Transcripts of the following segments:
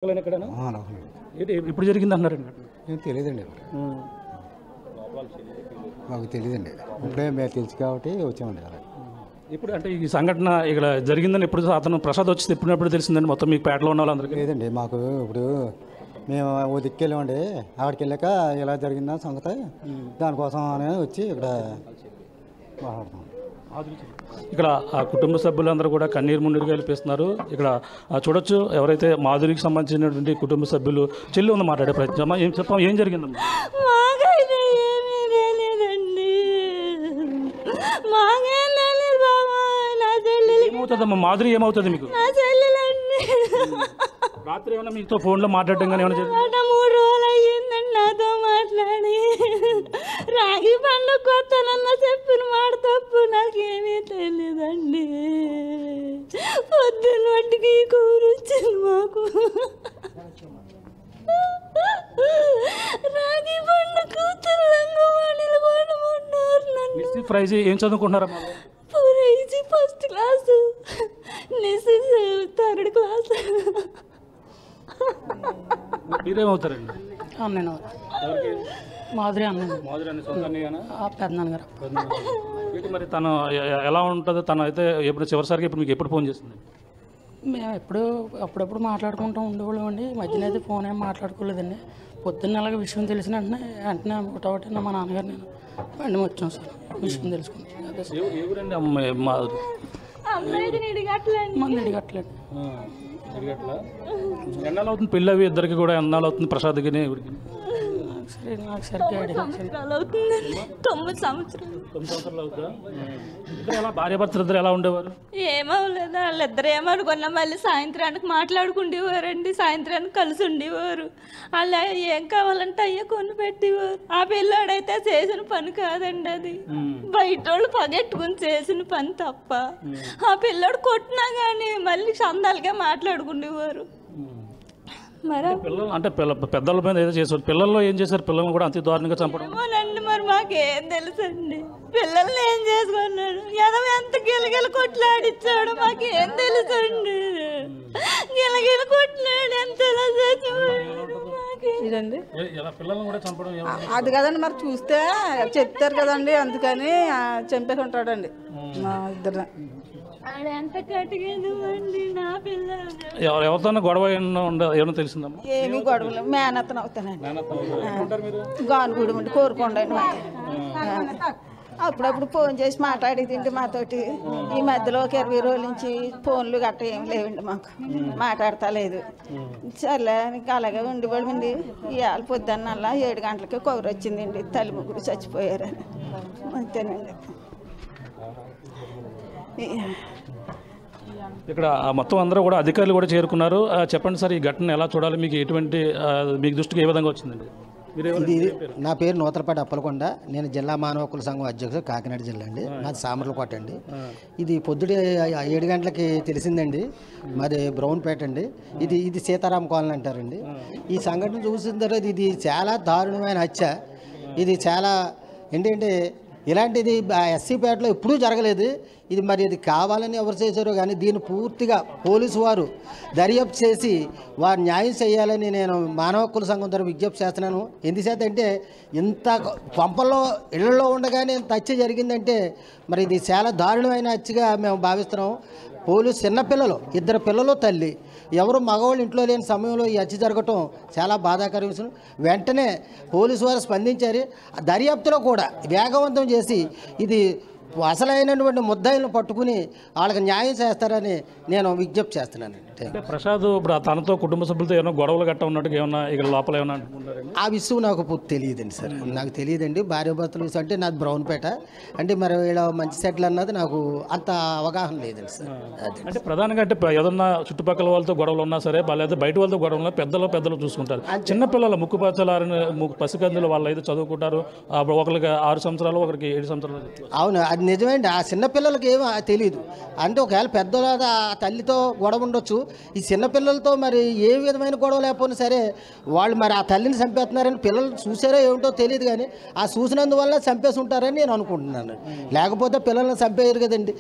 ఎక్కడైనా లోకల్ ఏంటి ఇప్పుడు జరిగింది అంటున్నారండి? ఏం తెలియదండి మాకు తెలియదండి. ఇప్పుడే మేము తెలుసు కాబట్టి వచ్చామండి. అలా ఇప్పుడు అంటే ఈ సంఘటన ఇక్కడ జరిగిందని ఎప్పుడు అతను ప్రసాద్ వచ్చి తిప్పినప్పుడు తెలిసిందండి మొత్తం మీకు పేటలో ఉన్న వాళ్ళందరికీ? లేదండి, మాకు ఇప్పుడు మేము ఓ దిక్కు వెళ్ళామండి. ఆవిడకి వెళ్ళాక ఇలా జరిగిందని సంగతి దానికోసం అని వచ్చి ఇక్కడ మాట్లాడుతున్నాం. ఇక్కడ ఆ కుటుంబ సభ్యులందరూ కూడా కన్నీరు మున్నీరుగా వెళ్ళిపిస్తున్నారు. ఇక్కడ చూడొచ్చు ఎవరైతే మాధురికి సంబంధించినటువంటి కుటుంబ సభ్యులు చెల్లి ఉంది మాట్లాడే ప్రయత్నం. ఏం చెప్పాం, ఏం జరిగిందమ్మా? ఏమవుతుందమ్మా మాధురి, ఏమవుతుంది మీకు? రాత్రి ఏమైనా మీతో ఫోన్లో మాట్లాడటం కానీ ఏమైనా జరిగింది? 3 రోజులు అయ్యిందండి నాతో మాట్లాడి. రాగి పండ్లు కొత్తనన్న చెప్పిన మాట తప్పు నాకేమీ తెలియదండి. పొద్దున్న మట్టికి కూర వచ్చింది మాకు. రాగి పండ్లు కూతురు లంగవాణిలు కొనమన్నారు నన్ను. ప్రైజ్ ఏం చదువుకుంటున్నారమ్మా? పూరేజీ ఫస్ట్ క్లాసు, నిసిస్ 3rd క్లాస్. మీరేమవుతారండి? అన్నయ్య మాధురి అన్న మాధురి అని సొంత అన్నయ్యనా? పెద్దనాన్నగారు. ఏంటి మరి తను ఎలా ఉంటుంది? తను అయితే ఎప్పుడు చివరిసారిగా ఇప్పుడు మీకు ఎప్పుడు ఫోన్ చేస్తుంది? మేము అప్పుడప్పుడు మాట్లాడుకుంటూ ఉండేవాళ్ళం అండి. మధ్యన అయితే ఫోన్ ఏం మాట్లాడుకోలేదండి. పొద్దున్న అలాగే విషయం తెలిసిన వెంటనే ఒకటి మా నాన్నగారు నేను బండి వచ్చాం సార్ విషయం తెలుసుకుని. అదే సార్. ఎవరండి మాధురి? మంది అడిగట్లేదు. ఎన్నాళ్ళు అవుతుంది పెళ్ళి అవి ఇద్దరికి కూడా? ఎన్నాళ్ళు అవుతుంది ప్రసాద్కి? సరే నాకు సరిగ్గా అడిగాను. 9 సంవత్సరాలు. 9 సంవత్సరాలు అవుతుందా? ఇద్దరు ఎలా భార్యాభర్తలు ఇద్దరు ఎలా ఉండేవారు? ఏమవలేదు, వాళ్ళిద్దరు ఏమనుకున్నా మళ్ళీ సాయంత్రానికి మాట్లాడుకుండేవారండి. సాయంత్రానికి కలిసి ఉండేవారు. అలా ఏం కావాలంటే అయ్యే కొని పెట్టేవారు. ఆ పిల్లాడైతే చేసిన పని కాదండి అది, బయట వాళ్ళు పగెట్టుకుని చేసిన పని తప్ప. ఆ పిల్లాడు కొట్టినా కానీ మళ్ళీ సందాలుగా మాట్లాడుకుండేవారు. మరి పిల్లలు అంటే పెద్దల మీద ఏదో చేశారు, పిల్లల్లో ఏం చేశారు? పిల్లల్ని కూడా అంతే దారుణంగా చంపడం? ఏమోనండి, మరి మాకేం తెలుసండి. పిల్లల్ని ఏం చేసుకున్నాడు, ఎంత గిలగిల కొట్లాడిచ్చాడు మాకేం తెలుసండి. గిలగిల కొట్లాడు ఎంత ఇదండి పిల్లల్ని కూడా చంపడం అది కదండి. మరి చూస్తే చెప్తారు కదండి, అందుకని చంపేసి ఉంటాడండి మా ఇద్దరు. ఎంత కట్టుకేదండి నా పిల్ల. ఎవరితో గొడవ ఏమన్నా తెలిసిందమ్మా? ఏమి గొడవలు మేనత్తను అవుతానండి. గానుగూడు ఉండి కోరుకోండి మాకు. అప్పుడప్పుడు ఫోన్ చేసి మాట్లాడేదిండి మాతోటి. ఈ మధ్యలో 20 రోజుల నుంచి ఫోన్లు గట్ట ఏమి లేవండి మాకు, మాట్లాడతా లేదు. సర్లే ఇంకా అలాగే ఉండిపోయింది. ఇవాళ పొద్దున్న 7 గంటలకి కౌరు వచ్చిందండి, తల్లి ముగ్గురు చచ్చిపోయారని. అంతేనండి. ఇక్కడ మొత్తం అందరూ కూడా అధికారులు కూడా చేరుకున్నారు. చెప్పండి సార్, ఈ ఘటన ఎలా చూడాలి? మీకు ఎటువంటి మీకు దృష్టికి ఏ విధంగా వచ్చిందండి? ఇది నా పేరు నూతలపాటి అప్పలకొండ. నేను జిల్లా మానవ హక్కుల సంఘం అధ్యక్షుడు, కాకినాడ జిల్లా అండి. మాది సామర్లకోట అండి. ఇది పొద్దుటే 7 గంటలకి తెలిసిందండి. మాది బ్రౌన్పేట అండి. ఇది సీతారాం కాలనీ అంటారండి. ఈ సంఘటన చూసిన తర్వాత ఇది చాలా దారుణమైన హత్య. ఇది చాలా ఏంటంటే ఇలాంటిది ఎస్సీపేటలో ఎప్పుడూ జరగలేదు. ఇది మరి ఇది కావాలని ఎవరు చేశారో కానీ దీన్ని పూర్తిగా పోలీసు వారు దర్యాప్తు చేసి వారు న్యాయం చేయాలని నేను మానవ హక్కుల సంఘం ద్వారా విజ్ఞప్తి చేస్తున్నాను. ఎందుచేత అంటే ఇంత పంపల్లో ఇళ్లలో ఉండగానే ఇంత హత్య జరిగిందంటే మరి ఇది చాలా దారుణమైన హత్యగా మేము భావిస్తున్నాం. పోలీసు చిన్నపిల్లలు, 2 పిల్లలు, తల్లి, ఎవరు మగవాళ్ళు ఇంట్లో లేని సమయంలో ఈ హత్య జరగటం చాలా బాధాకర విషయం. వెంటనే పోలీసు వారు స్పందించారు. దర్యాప్తులో కూడా వేగవంతం చేసి ఇది అసలైనటువంటి ముద్దాయిలను పట్టుకుని వాళ్ళకి న్యాయం చేస్తారని నేను విజ్ఞప్తి చేస్తున్నానండి. అంటే ప్రసాద్ ఇప్పుడు తనతో కుటుంబ సభ్యులతో ఏమైనా గొడవలు గట్ట ఉన్నట్టుగా ఏమన్నా ఇక్కడ లోపల ఏమన్నా అనుకుంటారండి? ఆ విషయం నాకు తెలియదండి సార్, నాకు తెలియదండి. భార్యాభర్తలు అంటే నాది బ్రౌన్పేట అంటే మరి వీళ్ళ మంచి సెటిల్ అన్నది నాకు అంత అవగాహన లేదండి సార్. అంటే ప్రధానంగా అంటే ఏదన్నా చుట్టుపక్కల వాళ్ళతో గొడవలు ఉన్నా సరే, లేదా బయట వాళ్ళతో గొడవలు ఉన్నా పెద్దలు చూసుకుంటారు. చిన్నపిల్లల ముక్కుపచ్చలారని పసికందులు వాళ్ళు అయితే చదువుకుంటారు. ఒకరికి 6 సంవత్సరాలు, ఒకరికి 7 సంవత్సరాలు. అవును, అది నిజమేండి. ఆ చిన్నపిల్లలకి ఏమీ తెలియదు. అంటే ఒకవేళ పెద్దల తల్లితో గొడవ ఉండొచ్చు, ఈ చిన్నపిల్లలతో మరి ఏ విధమైన గొడవ లేకపోయినా సరే వాళ్ళు మరి ఆ తల్లిని చంపేస్తున్నారని పిల్లలు చూసారో ఏమిటో తెలియదు, కానీ ఆ చూసినందువల్ల చంపేసి ఉంటారని నేను అనుకుంటున్నాను. లేకపోతే పిల్లల్ని చంపేయరు కదండి.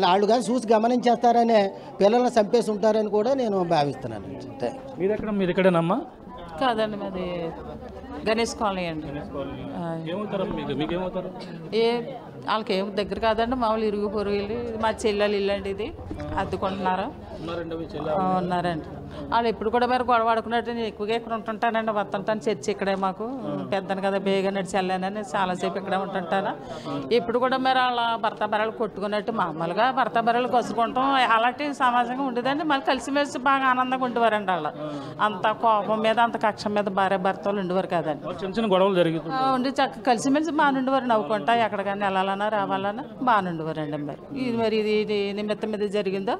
వాళ్ళు కానీ చూసి గమనించేస్తారనే పిల్లల్ని చంపేసి ఉంటారని కూడా నేను భావిస్తున్నాను. మీరు ఎక్కడేనమ్మా? కాదండి, మాది గణేష్ కాలనీ అండి. మీకేమవుతారు? వాళ్ళకి ఏం దగ్గర కాదండి, మామూలు ఇరుగు పొరుగులు. మా చెల్లెలు ఇల్లు అండి, ఇది అద్దుకుంటున్నారు. ఉన్నారండి. వాళ్ళు ఎప్పుడు కూడా మరి గొడవ ఆడుకున్నట్టు నేను ఎక్కువగా ఇక్కడ ఉంటుంటానండి. వస్తుంటాను చర్చి ఇక్కడే, మాకు పెద్దను కదా బేగా నడిచి వెళ్ళానని చాలాసేపు ఇక్కడే ఉంటుంటాను. ఎప్పుడు కూడా మరి వాళ్ళ భర్త బర్రెలు కొట్టుకున్నట్టు మామూలుగా భర్త బర్రెలు కసుకుంటాం అలాంటి సమాజంగా ఉండేదండి. మళ్ళీ కలిసిమెలిసి బాగా ఆనందంగా ఉండేవారండి. వాళ్ళు అంత కోపం మీద అంత కక్ష మీద భార్య భర్తలు ఉండేవారు కదండి. చిన్న చిన్న గొడవలు జరుగుతుంది ఉండి చక్కగా కలిసిమెలిసి బాగుండేవారు. నవ్వుకుంటా ఎక్కడికైనా వెళ్ళాలన్నా రావాలన్నా బాగుండేవారండి. మరి ఇది నిమిత్తం మీద జరిగిందో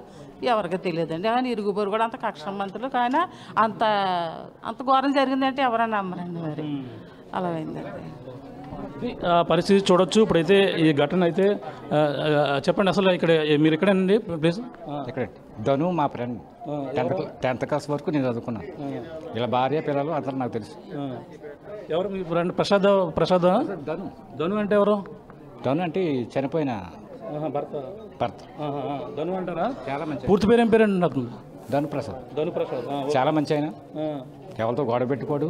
ఎవరికి తెలియదండి. కానీ ఇరుగు పొరుగు కూడా అంత కక్షమంతులు, కానీ అంత ఘోరం జరిగిందంటే ఎవరైనా నమ్మరండి. మరి అలా అయిందండి. పరిస్థితి చూడొచ్చు. ఇప్పుడైతే ఈ ఘటన అయితే చెప్పండి, అసలు ఇక్కడ మీరు ఎక్కడేనండి ప్లేస్? ఇక్కడ ధను మా ఫ్రెండ్, 10th క్లాస్ వరకు నేను చదువుకున్నాను. ఇలా భార్య పిల్లలు అందరూ నాకు తెలుసు. ఎవరు మీ ఫ్రెండ్? ప్రసాద్. ధను అంటే ఎవరు? ధను అంటే చనిపోయిన భర్త. ధను అంటారా? చాలా మంచి. పూర్తి పేరు ఏం పేరండి నాకు? ధను ప్రసాద్. ప్రసాద్ చాలా మంచి ఆయన, ఎవరితో గొడవ పెట్టుకోడు,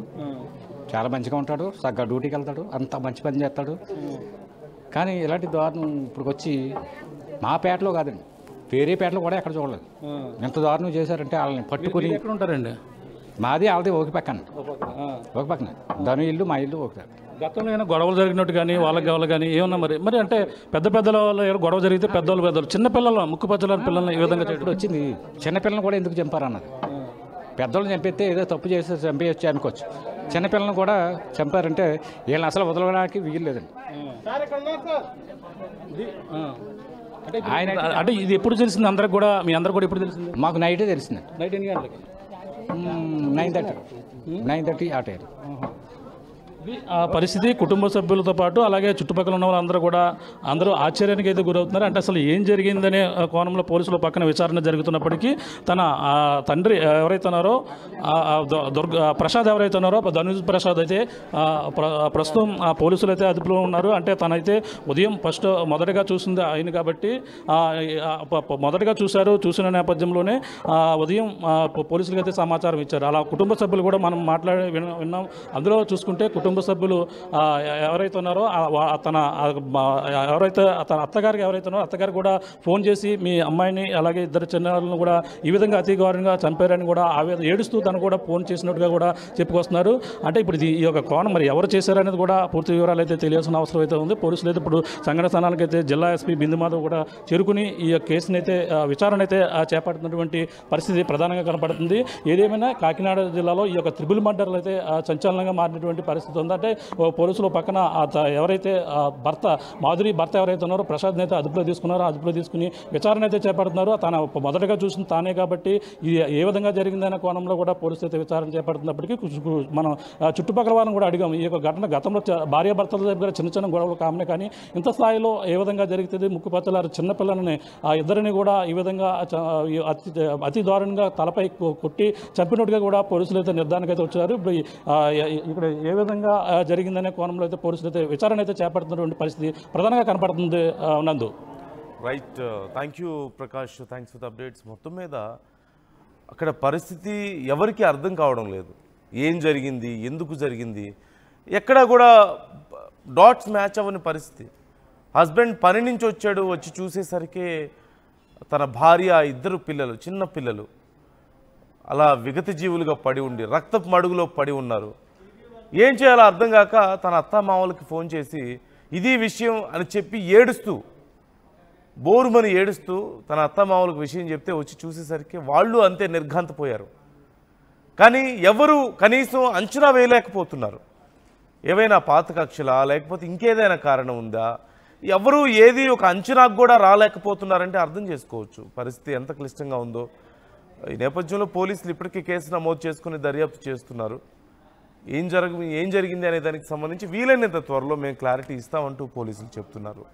చాలా మంచిగా ఉంటాడు, చక్కగా డ్యూటీకి వెళ్తాడు, అంత మంచి పని చేస్తాడు. కానీ ఇలాంటి దారుణం ఇప్పుడు వచ్చి మా పేటలో కాదండి, వేరే పేటలో కూడా ఎక్కడ చూడలేదు. ఎంత దారుణం చేశారంటే వాళ్ళని పట్టుకుని. ఎక్కడ ఉంటారండి? మాది వాళ్ళది ఒక పక్కన, ధను ఇల్లు మా ఇల్లు ఒక. గతంలో ఏమైనా గొడవలు జరిగినట్టు కానీ వాళ్ళకి కానీ ఏమన్నా మరి అంటే పెద్దల వల్ల గొడవ జరిగితే పెద్దలు చిన్నపిల్లలు ముక్కుపచ్చల పిల్లల్ని ఈ విధంగా చేయడం వచ్చింది. చిన్నపిల్లలను కూడా ఎందుకు చంపారన్నది. పెద్దోళ్ళని చంపితే ఏదో తప్పు చేసి చంపేయచ్చు అనుకోవచ్చు, చిన్నపిల్లలను కూడా చంపారంటే వీళ్ళని అసలు వదలడానికి వీలు లేదండి. ఆయన అంటే ఇది ఎప్పుడు తెలిసింది అందరికి కూడా? మీ అందరికి కూడా ఎప్పుడు తెలిసింది? మాకు నైటే తెలిసింది. నైట్ ఎన్ని గంటలకి? 9:30 ఆ టైం. ఆ పరిస్థితి కుటుంబ సభ్యులతో పాటు అలాగే చుట్టుపక్కల ఉన్న వాళ్ళందరూ కూడా అందరూ ఆశ్చర్యానికి అయితే గురవుతున్నారు. అంటే అసలు ఏం జరిగిందనే కోణంలో పోలీసుల పక్కన విచారణ జరుగుతున్నప్పటికీ తన తండ్రి ఎవరైతే ఉన్నారో ప్రసాద్ ఎవరైతే ఉన్నారో ధనుష్ ప్రసాద్ అయితే ప్రస్తుతం పోలీసులు అయితే అదుపులో ఉన్నారు. అంటే తనైతే ఉదయం మొదటగా చూసింది ఆయన కాబట్టి మొదటగా చూసిన నేపథ్యంలోనే ఉదయం పోలీసులకు అయితే సమాచారం ఇచ్చారు. అలా కుటుంబ సభ్యులు కూడా మనం విన్నాం. అందులో చూసుకుంటే కుటుంబ సభ్యులు ఎవరైతే ఉన్నారో తన అత్తగారికి ఎవరైతే ఉన్నారో అత్తగారు కూడా ఫోన్ చేసి మీ అమ్మాయిని అలాగే ఇద్దరు చిన్నారులను కూడా ఈ విధంగా అతి ఘోరంగా చంపారని కూడా ఏడుస్తూ తను కూడా ఫోన్ చేసినట్టుగా కూడా చెప్పుకొస్తున్నారు. అంటే ఇప్పుడు ఈ యొక్క కోణం మరి ఎవరు చేశారనేది కూడా పూర్తి వివరాలు అయితే తెలియాల్సిన అవసరం అయితే ఉంది. పోలీసులు అయితే ఇప్పుడు సంఘటన స్థానాలకు అయితే జిల్లా ఎస్పీ బిందుమాధవ్ కూడా చేరుకుని ఈ కేసుని అయితే విచారణ అయితే చేపడుతున్నటువంటి పరిస్థితి ప్రధానంగా కనపడుతుంది. ఏదేమైనా కాకినాడ జిల్లాలో ఈ యొక్క త్రిబుల్ మర్డర్లు అయితే సంచలనంగా మారినటువంటి పరిస్థితి ఉంది. అంటే పోలీసులు పక్కన ఎవరైతే మాధురి భర్త ఎవరైతే ఉన్నారో ప్రసాద్ని అయితే అదుపులో తీసుకున్నారో అదుపులో తీసుకుని విచారణ అయితే చేపడుతున్నారు. తన మొదటగా చూసిన తానే కాబట్టి ఇది ఏ విధంగా జరిగిందనే కోణంలో కూడా పోలీసులు అయితే విచారణ చేపడుతున్నప్పటికీ మనం చుట్టుపక్కల వాళ్ళని కూడా అడిగాము. ఈ యొక్క ఘటన గతంలో భార్యాభర్తల దగ్గర చిన్న చిన్న గొడవలు కామనే, కానీ ఇంత స్థాయిలో ఏ విధంగా జరుగుతుంది ముక్కుపచ్చలారు చిన్నపిల్లలని ఈ కూడా ఈ విధంగా అతి దారుణంగా తలపై కొట్టి చంపినట్టుగా కూడా పోలీసులు అయితే నిర్ధారణకు అయితే వచ్చారు. ఇప్పుడు ఇక్కడ ఏ విధంగా జరిగిందనే కోణంలో అయితే పోలీసులు అయితే విచారణ అయితే చేపడుతున్నటువంటి పరిస్థితి ప్రధానంగా కనపడుతుంది. నందు. Right, thank you Prakash, thanks for the updates. మొత్తం మీద అక్కడ పరిస్థితి ఎవరికి అర్థం కావడం లేదు. ఏం జరిగింది, ఎందుకు జరిగింది, ఎక్కడా కూడా డాట్స్ మ్యాచ్ అవ్వని పరిస్థితి. హస్బెండ్ పని నుంచి వచ్చి చూసేసరికి తన భార్య, ఇద్దరు పిల్లలు, చిన్న పిల్లలు అలా విగత జీవులుగా పడి ఉండి రక్తపు మడుగులో పడి ఉన్నారు. ఏం చేయాలో అర్థం కాక తన అత్తమామలకి ఫోన్ చేసి ఇది విషయం అని చెప్పి బోరుమని ఏడుస్తూ తన అత్తమామలకు విషయం చెప్తే వచ్చి చూసేసరికి వాళ్ళు అంతే నిర్ఘాంతపోయారు. కానీ ఎవరు కనీసం అంచనా వేయలేకపోతున్నారు. ఏవైనా పాత కక్షలా లేకపోతే ఇంకేదైనా కారణం ఉందా, ఎవరు ఏది ఒక అంచనాకు కూడా రాలేకపోతున్నారంటే అర్థం చేసుకోవచ్చు పరిస్థితి ఎంత క్లిష్టంగా ఉందో. ఈ నేపథ్యంలో పోలీసులు ఇప్పటికీ కేసు నమోదు చేసుకుని దర్యాప్తు చేస్తున్నారు. ఏం జరిగింది అనే దానికి సంబంధించి వీలైనంత త్వరలో మేము క్లారిటీ ఇస్తామంటూ పోలీసులు చెప్తున్నారు.